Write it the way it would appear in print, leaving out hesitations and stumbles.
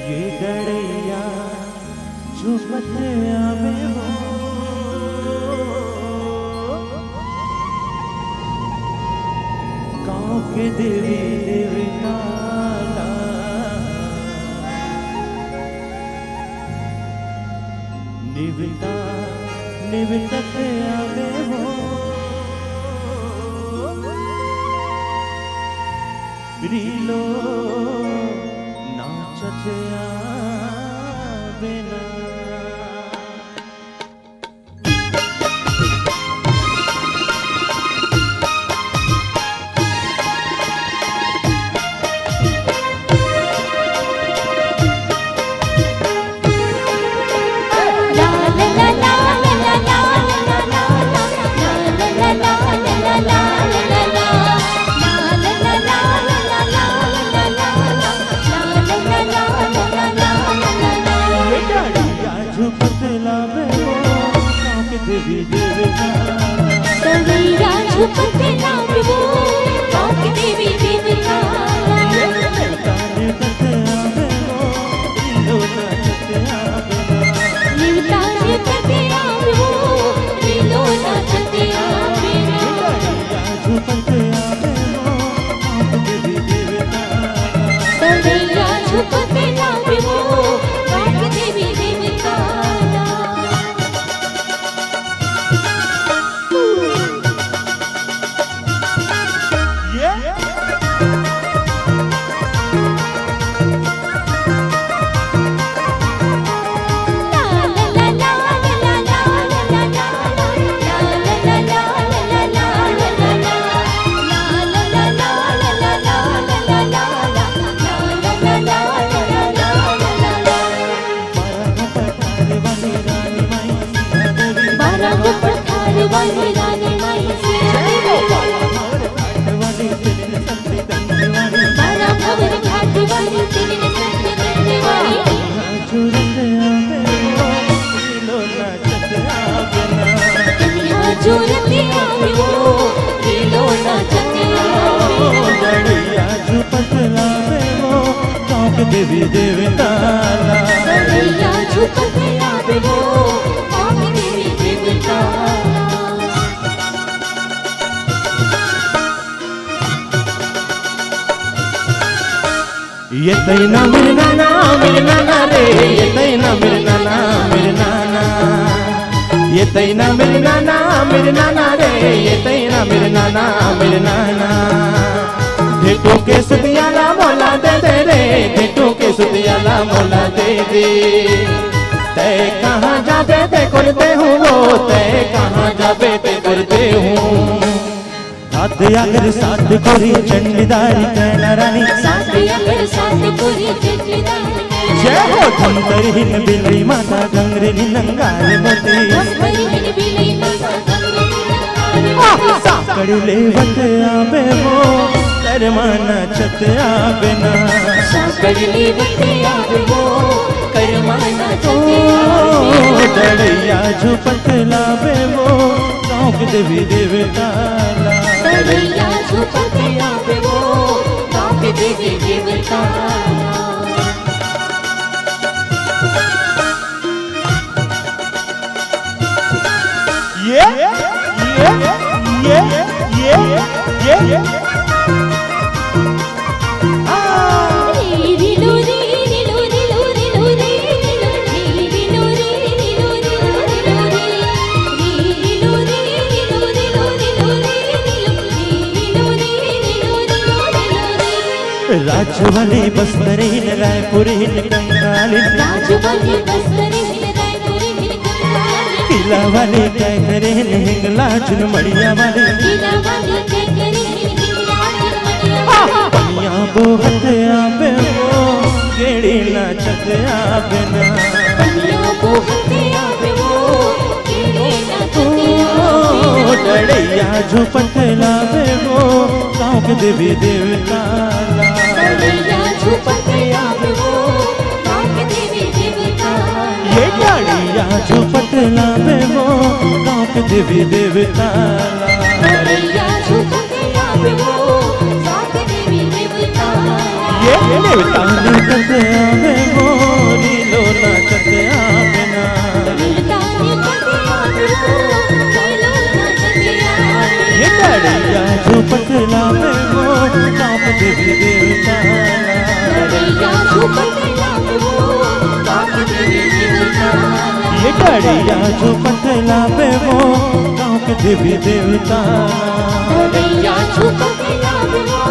ये डड़ैया झुमते आवे हो गाँव के देवी देवता निविता निवितते आवे हो रीलो नाचते आवे ना देवी देवता डड़ैया झुमते आवे हो गाँव के देवी देवता निविता निवितते आवे हो रीलो नाचते आवे ना डड़ैया झुमते आवे हो गाँव के देवी देवता वाली रानी माई से बारा भवर घाट वाली तेरे संग करने वाली दुनिया जोरते आवे हो रीलो नाचते आवे डड़ैया झुमते आवे हो गाँव के देवी देवता डड़ैया झुमते आवे हो गाँव के देवी देवता ये तैना मेरे नाना रे ये तैना मेरे नाना ये तैना मेरे नाना रे ये तैना मेरे नाना भेटो के सुतियाला मोला दे दे रे भेटो के सुतियाला मोला दे दे तय कहाँ जाबे ते करते हूँ वो तय कहाँ जाबे ते करते हूँ अगर साथ कोरी चंडीदारी कहना रानी अगर साथ कोरी चंडीदारी जय हो धमतरहीन बिल्ली माता गंगरेनी नंगारे मोती धमतरहीन बिल्ली माता गंगरेनी नंगारे साकड़ी लेवत आवे हो करमाना चत आवे ना साकड़ी लेवत आवे हो करमाना चत आवे डड़ैया झुमत लावे हो गाँव के देवी देवता डड़ैया झुमते आवे हो गाँव के देवी देवता ये राजवाली बस्तरीन रायपुरीन कंकालिन राजवाली बस्तरीन रायपुरीन कंकालिन किला वाली कैकरीन हिंगला चुनमड़िया वाली किला वाली कैकरीन हिंगला चुनमड़िया पनिया बोहत आवे हो गेड़ी नाचत आवे ना पनिया बोहत आवे हो गेड़ी नाचत आवे डड़ैया झुमत लावे हो गाँव के देवी देवता डड़ैया झुमते आवे हो गाँव के देवी देवता ये डड़ैया झुमत लावे हो गाँव के देवी देवता डड़ैया झुमते आवे हो गाँव के देवी देवता ये देवता निकलते आवे हो देवी देवता गड़ैया झुपटिया में वो गाँव के देवी देवता ये गड़िया झुपटला पे वो गाँव के देवी देवता गड़ैया झुपटिया में वो